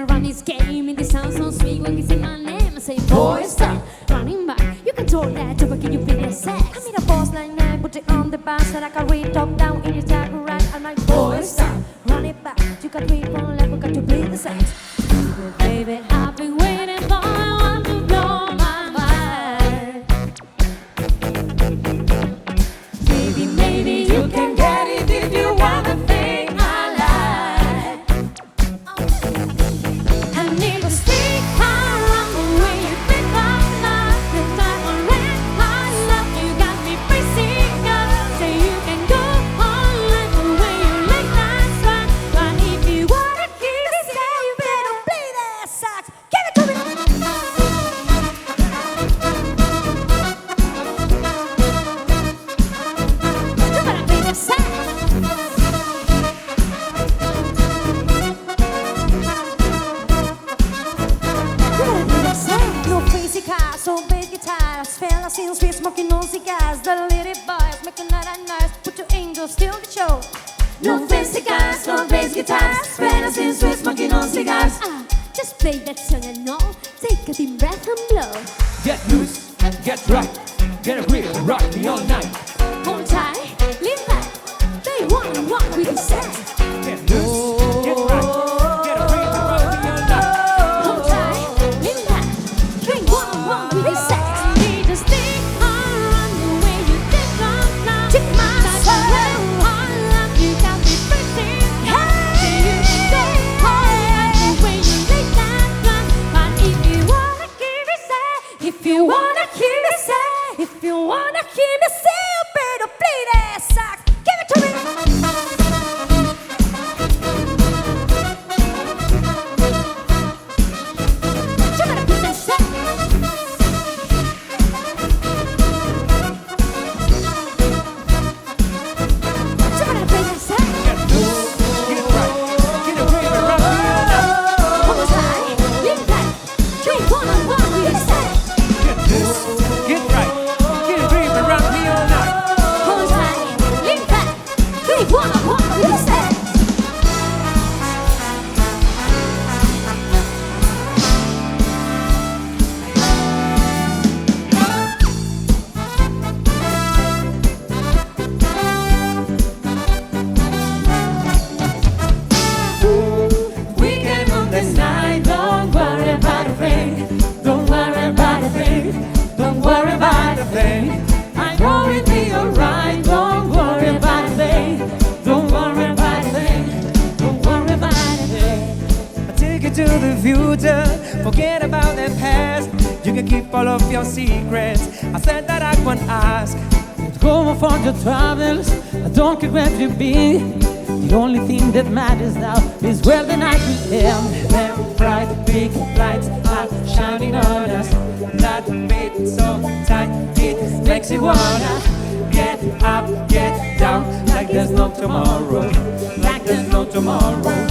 Run his game in this house so sweet when he say my name. I say, boy, stop running back. You can talk that to can you feel your sex? I mean a boss like that, put it on the bus and I can read top down in your tag right. I'm like, boy, stop run it back. You can read one level, got to play the sex. Baby, I've been waiting for one to blow my mind. Baby, maybe you can get it if you want to think I like. And if I stick around the way you think I love, the time I ran high love, you got me freezing up. Say you can go on like the way you like that song. But if you wanna keep it safe, you better play that sax. Give it to me. You better play that sax. No crazy cars, so bass guitars, fellas in street smoking on cigars. The little boys making that nice, put your angels still the show. No fancy cars, no bass guitars, fellas in street smoking on cigars. Just play that song and all, take a deep breath and blow. Get loose, get right, get a grip and rock me all night. Hold tight, lean back, they wanna walk with the sex. Get loose, get right, get a grip and rock me all night. Hold tight, lean back, they wanna walk with the sex. Need to stick around the way you think of now. Take my soul, all love you got me freezing. Hey, you stay hard the way you lay that gun. But if you wanna keep it safe, if you wanna keep it safe, if you wanna keep it safe, you better play that sax. Give it to me. You better play that sax. You better play that sax. Get loose, get right, get a grip and rock me all night. Hold tight, lean back, they wanna walk with the sex. Get loose, get right, get a grip and rock me all night. Hold tight, lean back, they wanna walk with the sex. We can move this night, don't worry about a thing. Don't worry about a thing, don't worry about a thing. I know it'll be alright, don't worry about a thing. Don't worry about a thing, don't worry about a thing. I take you to the future, forget about the past. You can keep all of your secrets. I said that I won't ask. Go on for your travels, I don't care where you be. The only thing that matters now is where the night will end. Them bright big lights are shining on us. That beat so tight, it makes you wanna get up, get down, like there's no tomorrow, like there's no tomorrow,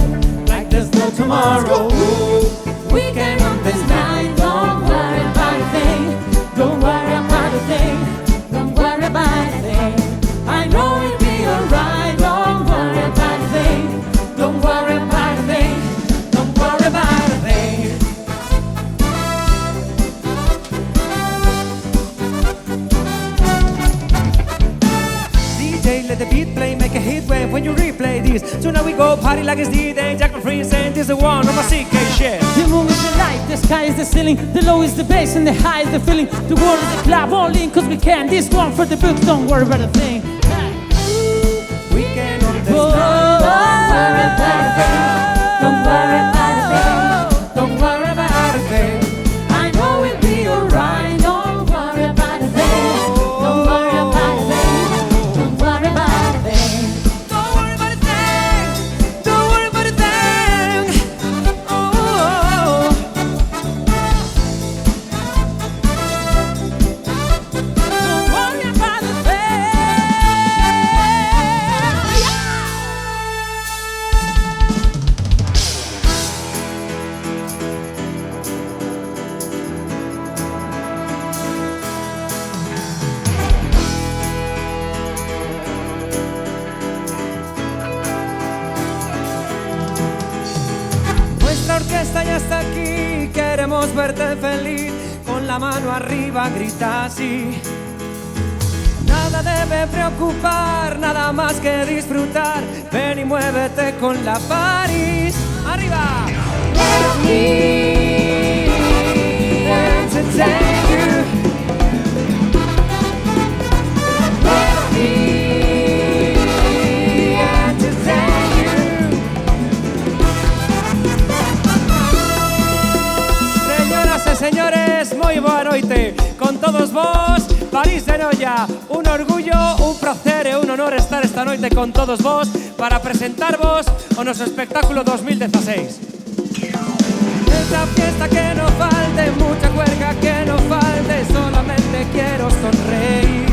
like there's no tomorrow. We can on this night, don't worry about a thing, don't worry about a thing, don't worry about a thing. I know it'll be alright, don't worry about a thing, don't worry about a thing, don't worry about a thing. DJ, let the beat play, make a heat wave when you replay this. So now we go party like it's D-Day, Jack Freeze, and this is the one on my CK shit. The moon is the light, the sky is the ceiling, the low is the bass and the high is the feeling. The world is the club, all in cause we can. This one for the books, don't worry about a thing. We can on this night, don't worry about a thing, don't worry about a thing, don't worry about a thing. I know it'll be alright, don't worry about a thing, don't worry about a thing, don't worry about a thing. Don't worry about a thing, don't worry about a thing. Oh, Don't worry about a thing. nuestra orquesta ya está aquí, queremos verte feliz, con la mano arriba grita así. Nada debe preocupar, nada más que disfrutar, ven y muévete con la París. ¡Arriba! Let me entertain you. Let me entertain you. Señoras y señores, moi boa noite. Con todos vos, París de Noia. Un orgullo, un placer e un honor estar esta noite con todos vos para presentarvos o noso espectáculo 2016. Esta fiesta que no falte, mucha cuerga que no falte, solamente quiero sonreír.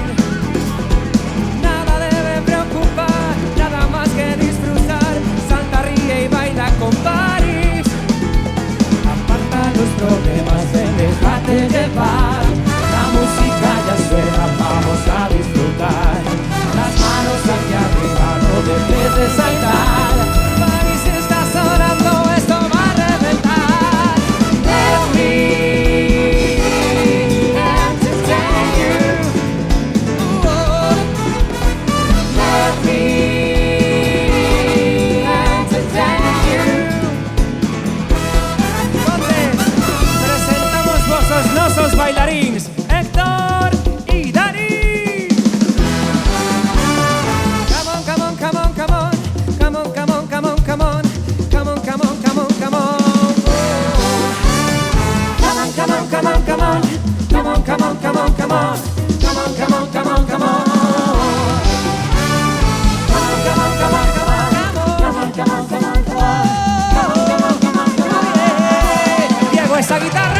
Nada debe preocupar, nada más que disfrutar, Santa ríe y baila con París. Aparta los problemas, déjate llevar, la música ya suena, vamos a disfrutar. Las manos hacia arriba, no dejes de saltar. París está sonando, esto va a reventar. Let me entertain you. Let me entertain you. Entonces, presentamos vosos nosos bailarins, Héctor y Dani. Come on, come on, come on, come on, come on, come on, come on, come on, come on, come on, come on, come on. Come on, come on, come on, come on, come on, come on, come on, come on, come on, come on, come on. Come on, come on, come on, come on, come on, come on, come on, come on, come on, come on, come on. Diego, esa guitarra.